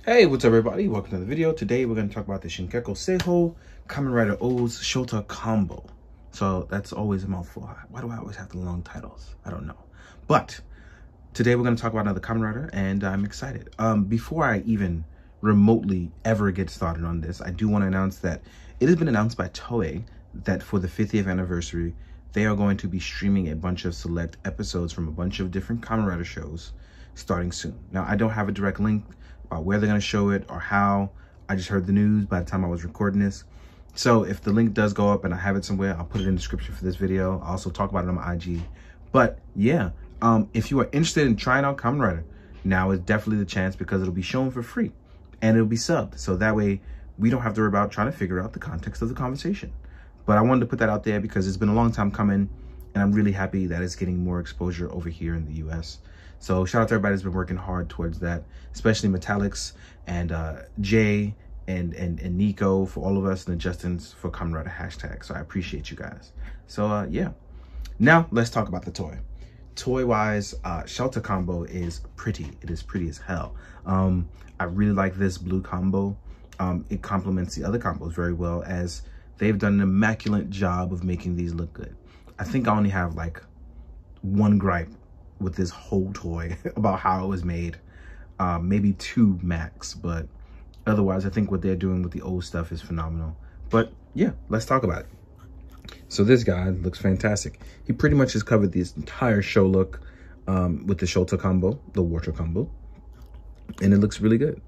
Hey, what's up everybody? Welcome to the video. Today we're going to talk about the Shinkoucchou Seihou Kamen Rider OOO's Shauta combo. So that's always a mouthful. Why do I always have the long titles? I don't know. But today we're going to talk about another Kamen Rider and I'm excited. Before I even remotely ever get started on this, I do want to announce that it has been announced by Toei that for the 50th anniversary, they are going to be streaming a bunch of select episodes from a bunch of different Kamen Rider shows starting soon. Now, I don't have a direct link about where they're going to show it or how. I just heard the news by the time I was recording this. So if the link does go up and I have it somewhere, I'll put it in the description for this video. I'll also talk about it on my IG. But yeah, if you are interested in trying out Kamen Rider, now is definitely the chance because it'll be shown for free and it'll be subbed. So that way we don't have to worry about trying to figure out the context of the conversation. But I wanted to put that out there because it's been a long time coming and I'm really happy that it's getting more exposure over here in the US. So shout out to everybody that's been working hard towards that, especially Metallics and Jay and Nico, for all of us, and Justin's for Kamen Rider hashtag. So I appreciate you guys. So yeah, now let's talk about the toy. Toy wise, Shauta combo is pretty. It is pretty as hell. I really like this blue combo. It complements the other combos very well, as they've done an immaculate job of making these look good. I think I only have like one gripe with this whole toy about how it was made, maybe two max, but otherwise I think what they're doing with the old stuff is phenomenal. But yeah, let's talk about it. So this guy looks fantastic. He pretty much has covered this entire show look with the Shauta combo, the water combo, and it looks really good.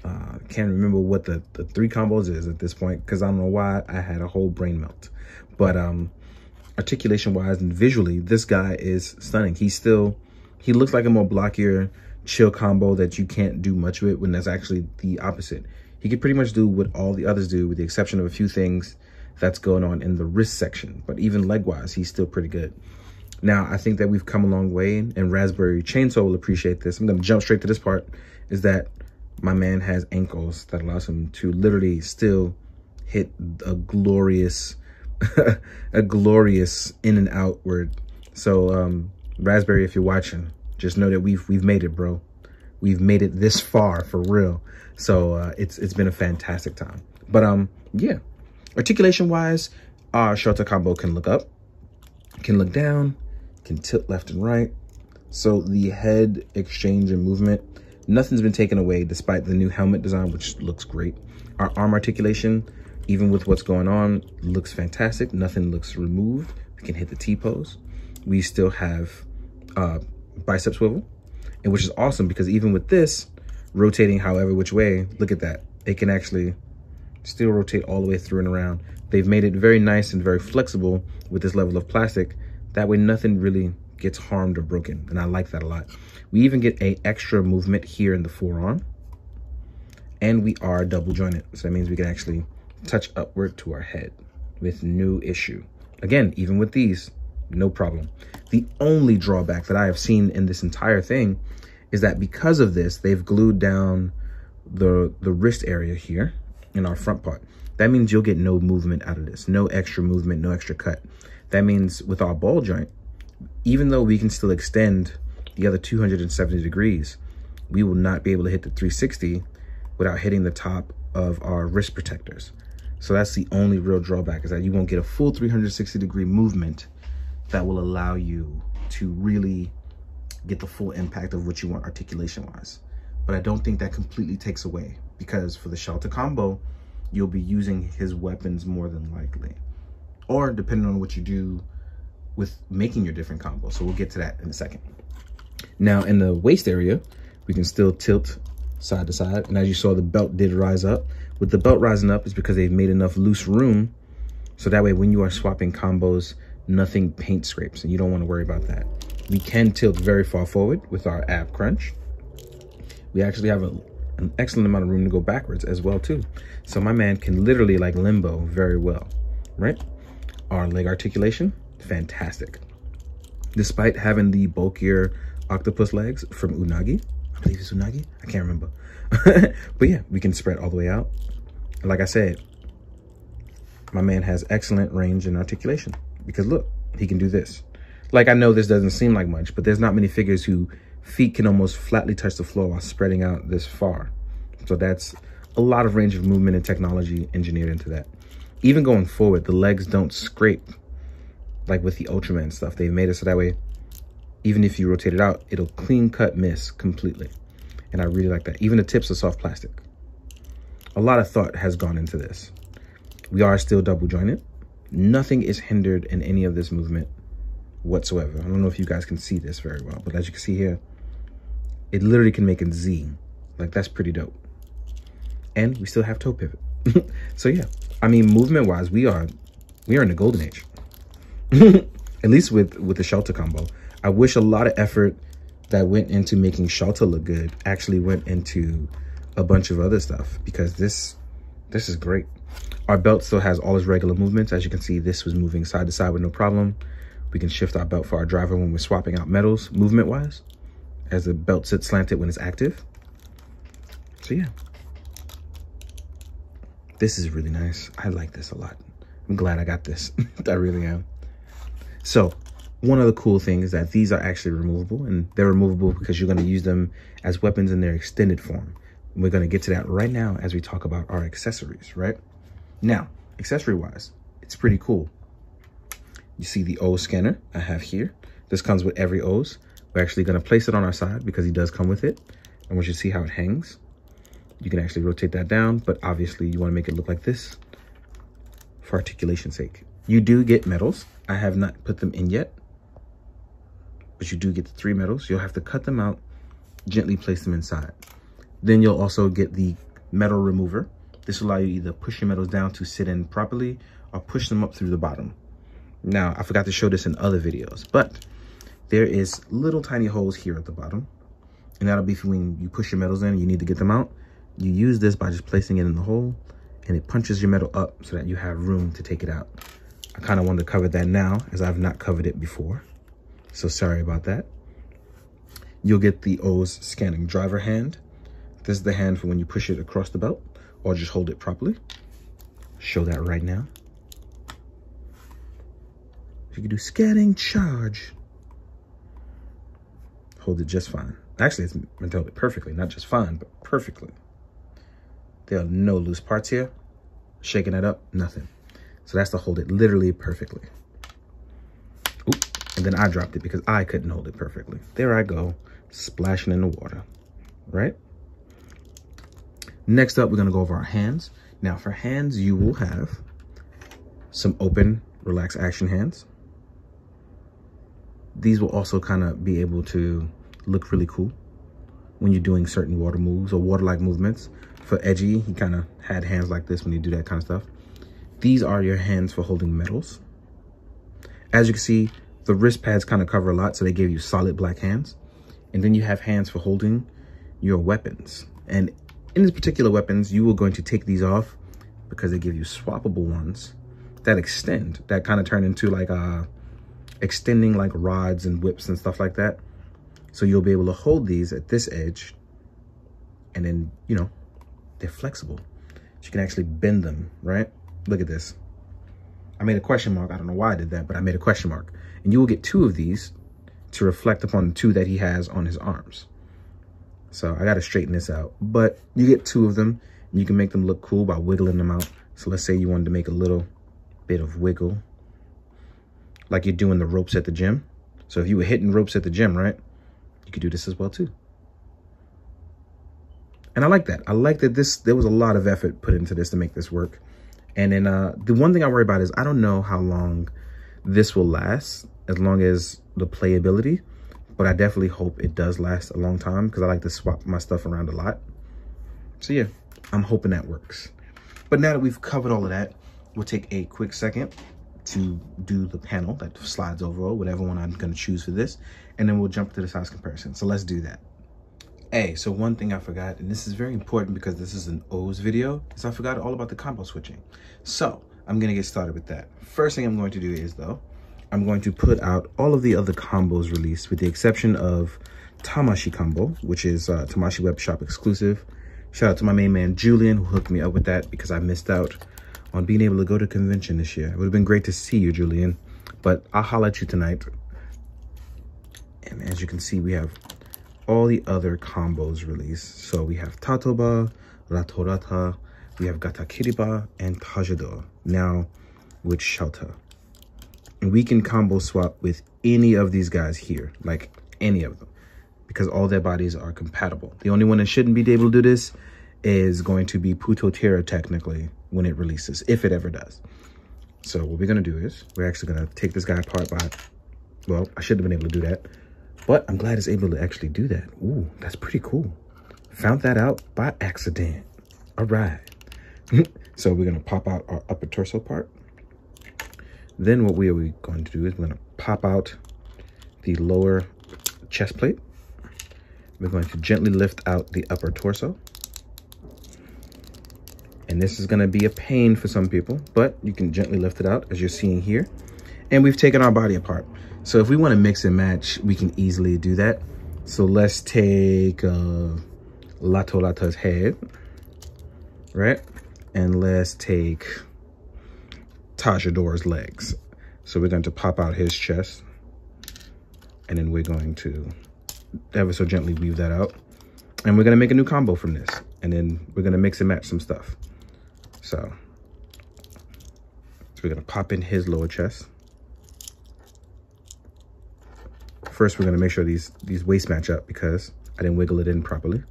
Can't remember what the three combos is at this point because I don't know why I had a whole brain melt. But articulation wise and visually, this guy is stunning. He looks like a more blockier, chill combo that you can't do much with, when that's actually the opposite. He could pretty much do what all the others do, with the exception of a few things that's going on in the wrist section. But even leg wise, he's still pretty good. Now, I think that we've come a long way, and Raspberry Chainsaw will appreciate this. I'm going to jump straight to this part, is that my man has ankles that allows him to literally still hit a glorious a glorious in and outward. So Raspberry, if you're watching, just know that we've made it, bro. We've made it this far for real. So it's been a fantastic time. But yeah, articulation wise, our Shauta combo can look up, can look down, can tilt left and right. So the head exchange and movement, nothing's been taken away despite the new helmet design, which looks great. Our arm articulation, even with what's going on, looks fantastic. Nothing looks removed. We can hit the T-pose. We still have bicep swivel, and which is awesome because even with this, rotating however which way, look at that. It can actually still rotate all the way through and around. They've made it very nice and very flexible with this level of plastic. That way nothing really gets harmed or broken, and I like that a lot. We even get a extra movement here in the forearm, and we are double jointed. So that means we can actually touch upward to our head with no issue. Again, even with these, no problem. The only drawback that I have seen in this entire thing is that because of this, they've glued down the wrist area here in our front part. That means you'll get no movement out of this, no extra movement, no extra cut. That means with our ball joint, even though we can still extend the other 270 degrees, we will not be able to hit the 360 without hitting the top of our wrist protectors. So that's the only real drawback, is that you won't get a full 360 degree movement that will allow you to really get the full impact of what you want articulation wise. But I don't think that completely takes away, because for the Shauta combo, you'll be using his weapons more than likely, or depending on what you do with making your different combos. So we'll get to that in a second. Now in the waist area, we can still tilt side to side. And as you saw, the belt did rise up. With the belt rising up is because they've made enough loose room, so that way when you are swapping combos, nothing paint scrapes, and you don't want to worry about that. We can tilt very far forward with our ab crunch. We actually have an excellent amount of room to go backwards as well too. So my man can literally like limbo very well, right? Our leg articulation, fantastic. Despite having the bulkier octopus legs from Unagi, I believe it's Unagi, I can't remember. But yeah, we can spread all the way out. And like I said, my man has excellent range and articulation, because look, he can do this. Like, I know this doesn't seem like much, but there's not many figures who feet can almost flatly touch the floor while spreading out this far. So that's a lot of range of movement and technology engineered into that. Even going forward, the legs don't scrape like with the Ultraman stuff. They've made it so that way, even if you rotate it out, it'll clean cut miss completely. And I really like that. Even the tips are soft plastic. A lot of thought has gone into this. We are still double jointed. Nothing is hindered in any of this movement whatsoever. I don't know if you guys can see this very well, but as you can see here, it literally can make a Z. Like, that's pretty dope. And we still have toe pivot. So yeah, I mean, movement wise, we are in the golden age. At least with the Shauta combo. I wish a lot of effort that went into making Shauta look good actually went into a bunch of other stuff, because this is great. Our belt still has all its regular movements. As you can see, this was moving side to side with no problem. We can shift our belt for our driver when we're swapping out metals movement wise, as the belt sits slanted when it's active. So yeah, this is really nice. I like this a lot. I'm glad I got this. I really am. So one of the cool things is that these are actually removable, and they're removable because you're going to use them as weapons in their extended form. And we're going to get to that right now as we talk about our accessories, right? Now, accessory wise, it's pretty cool. You see the O scanner I have here. This comes with every O's. We're actually going to place it on our side because he does come with it. I want you to see how it hangs. You can actually rotate that down, but obviously you want to make it look like this for articulation's sake. You do get medals. I have not put them in yet, but you do get the 3 medals. You'll have to cut them out, gently place them inside. Then you'll also get the medal remover. This will allow you either push your medals down to sit in properly or push them up through the bottom. Now, I forgot to show this in other videos, but there is little tiny holes here at the bottom, and that'll be for when you push your medals in and you need to get them out. You use this by just placing it in the hole, and it punches your medal up so that you have room to take it out. I kind of wanted to cover that now, as I've not covered it before, so sorry about that. You'll get the O's scanning driver hand. This is the hand for when you push it across the belt, or just hold it properly. Show that right now. You can do scanning charge. Hold it just fine. Actually, it's meant to hold it perfectly, not just fine, but perfectly. There are no loose parts here. Shaking it up, nothing. So that's to hold it literally perfectly. Oop, and then I dropped it because I couldn't hold it perfectly. There I go, splashing in the water, right? Next up, we're gonna go over our hands. Now for hands, you will have some open, relaxed action hands. These will also kind of be able to look really cool when you're doing certain water moves or water-like movements. For Edgy, he kind of had hands like this when you do that kind of stuff. These are your hands for holding metals. As you can see, the wrist pads kind of cover a lot, so they give you solid black hands. And then you have hands for holding your weapons. And in this particular weapons, you are going to take these off because they give you swappable ones that extend, that kind of turn into like extending like rods and whips and stuff like that. So you'll be able to hold these at this edge, and then, you know, they're flexible. So you can actually bend them, right? Look at this. I made a question mark. I don't know why I did that, but I made a question mark. And you will get 2 of these to reflect upon the 2 that he has on his arms. So I got to straighten this out, but you get 2 of them, and you can make them look cool by wiggling them out. So let's say you wanted to make a little bit of wiggle, like you're doing the ropes at the gym. So if you were hitting ropes at the gym, right, you could do this as well too. And I like that. I like that there was a lot of effort put into this to make this work. And then the one thing I worry about is I don't know how long this will last, as long as the playability, but I definitely hope it does last a long time because I like to swap my stuff around a lot. So yeah, I'm hoping that works. But now that we've covered all of that, we'll take a quick second to do the panel that slides over, or whatever one I'm going to choose for this, and then we'll jump to the size comparison. So let's do that. Hey, so one thing I forgot, and this is very important because this is an O's video, is I forgot all about the combo switching. So I'm going to get started with that. First thing I'm going to do is, though, I'm going to put out all of the other combos released, with the exception of Tamashi combo, which is Tamashi Web Shop exclusive. Shout out to my main man Julian, who hooked me up with that because I missed out on being able to go to convention this year. It would have been great to see you, Julian, but I'll holler at you tonight. And as you can see, we have all the other combos released. So we have Tatoba, Ratorata, we have Gatakiriba, and Tajidor. Now with Shauta. And we can combo swap with any of these guys here, like any of them, because all their bodies are compatible. The only one that shouldn't be able to do this is going to be Putotera technically when it releases, if it ever does. So what we're gonna do is, we're actually gonna take this guy apart by, well, I should have been able to do that, but I'm glad it's able to actually do that. Ooh, that's pretty cool. Found that out by accident. All right. So we're gonna pop out our upper torso part. Then what we are going to do is we're gonna pop out the lower chest plate. We're going to gently lift out the upper torso. And this is gonna be a pain for some people, but you can gently lift it out as you're seeing here. And we've taken our body apart. So if we wanna mix and match, we can easily do that. So let's take Latolata's head, right? And let's take Tajidor's legs. So we're going to pop out his chest, and then we're going to ever so gently weave that out. And we're gonna make a new combo from this. And then we're gonna mix and match some stuff. So we're gonna pop in his lower chest. First, we're gonna make sure these waists match up because I didn't wiggle it in properly.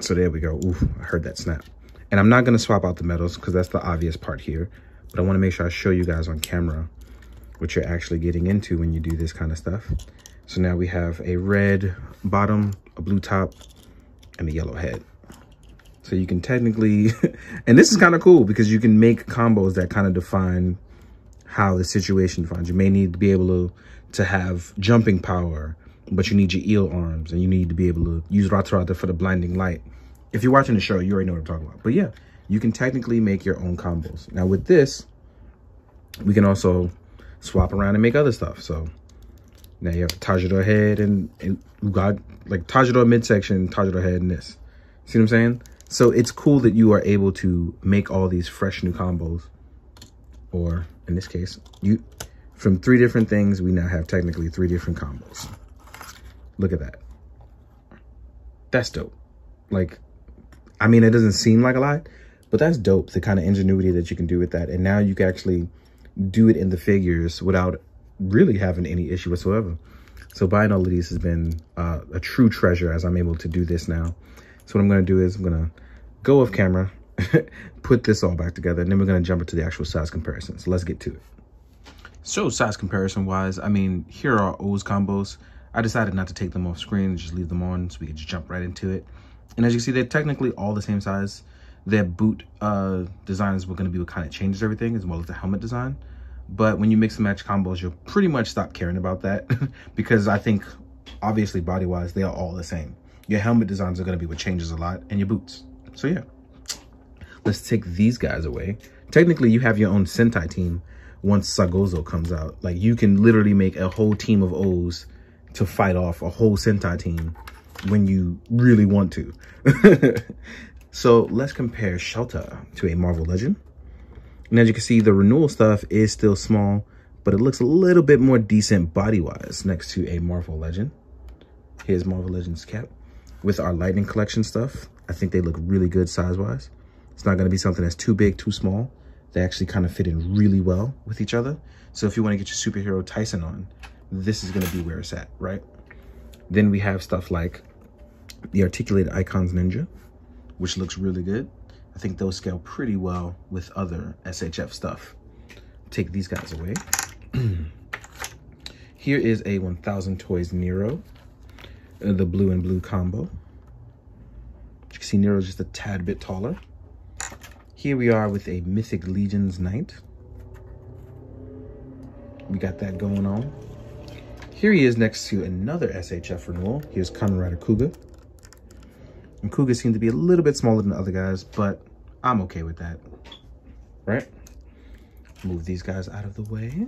So there we go. Oof, I heard that snap. And I'm not gonna swap out the metals because that's the obvious part here, but I wanna make sure I show you guys on camera what you're actually getting into when you do this kind of stuff. So now we have a red bottom, a blue top, and a yellow head. So you can technically, and this is kind of cool because you can make combos that kind of define how the situation defines. You may need to be able to have jumping power, but you need your eel arms, and you need to be able to use Ratorata for the blinding light. If you're watching the show, you already know what I'm talking about. But yeah, you can technically make your own combos. Now with this, we can also swap around and make other stuff. So now you have the Tajidor head and you got like Tajidor midsection, Tajidor head, and this. See what I'm saying? So it's cool that you are able to make all these fresh new combos. Or in this case, from 3 different things, we now have technically 3 different combos. Look at that. That's dope. Like, I mean, it doesn't seem like a lot, but that's dope, the kind of ingenuity that you can do with that. And now you can actually do it in the figures without really having any issue whatsoever. So buying all of these has been a true treasure as I'm able to do this now. So what I'm going to do is I'm going to go off camera, put this all back together, and then we're going to jump into the actual size comparison. So let's get to it. So size comparison wise, I mean, here are our OOO's combos. I decided not to take them off screen and just leave them on so we could just jump right into it. And as you see, they're technically all the same size. Their boot designs were going to be what kind of changes everything, as well as the helmet design. But when you mix and match combos, you'll pretty much stop caring about that because I think, obviously, body-wise, they are all the same. Your helmet designs are going to be what changes a lot, and your boots. So yeah, let's take these guys away. Technically, you have your own Sentai team once Sagozo comes out. Like, you can literally make a whole team of O's to fight off a whole Sentai team when you really want to. So let's compare Shauta to a Marvel Legend. And as you can see, the renewal stuff is still small, but it looks a little bit more decent body-wise next to a Marvel Legend. Here's Marvel Legend's cap. With our Lightning Collection stuff, I think they look really good size-wise. It's not going to be something that's too big, too small. They actually kind of fit in really well with each other. So if you want to get your superhero Tyson on, this is going to be where it's at, right? Then we have stuff like the Articulated Icons Ninja, which looks really good. I think those scale pretty well with other SHF stuff. Take these guys away. Here is a 1000 Toys Nero, the blue and blue combo. You can see Nero's just a tad bit taller. Here we are with a Mythic Legions Knight. We got that going on. Here he is next to another SHF renewal. Here's Kamen Rider Kuga. And Kuga seemed to be a little bit smaller than the other guys, but I'm okay with that, right? Move these guys out of the way.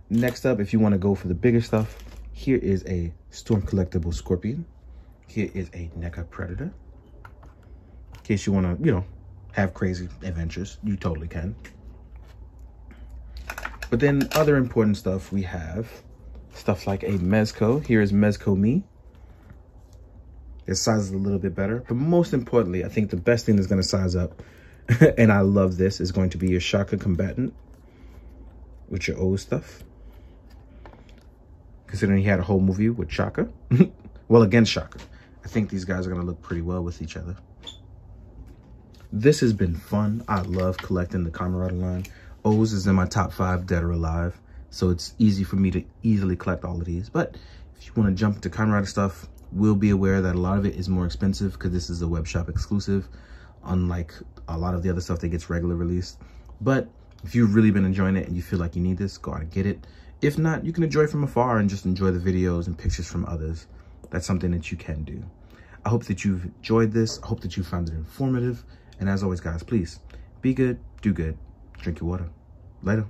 Next up, if you want to go for the bigger stuff, here is a Storm Collectible Scorpion. Here is a NECA Predator. In case you want to, have crazy adventures, you totally can. But then other important stuff, we have stuff like a Mezco. Here is Mezco Me. It sizes a little bit better. But most importantly, I think the best thing that's going to size up, and I love this, is going to be your Shaka combatant with your old stuff. Considering he had a whole movie with Shaka. Well, against Shaka. I think these guys are going to look pretty well with each other. This has been fun. I love collecting the Kamen Rider line. O's is in my top 5 dead or alive. So it's easy for me to easily collect all of these. But if you want to jump into Kamen Rider stuff, will be aware that a lot of it is more expensive because this is a web shop exclusive, unlike a lot of the other stuff that gets regular released. But if you've really been enjoying it and you feel like you need this, go out and get it. If not, you can enjoy it from afar and just enjoy the videos and pictures from others. That's something that you can do. I hope that you've enjoyed this. I hope that you found it informative. And as always, guys, please be good, do good, drink your water. Later.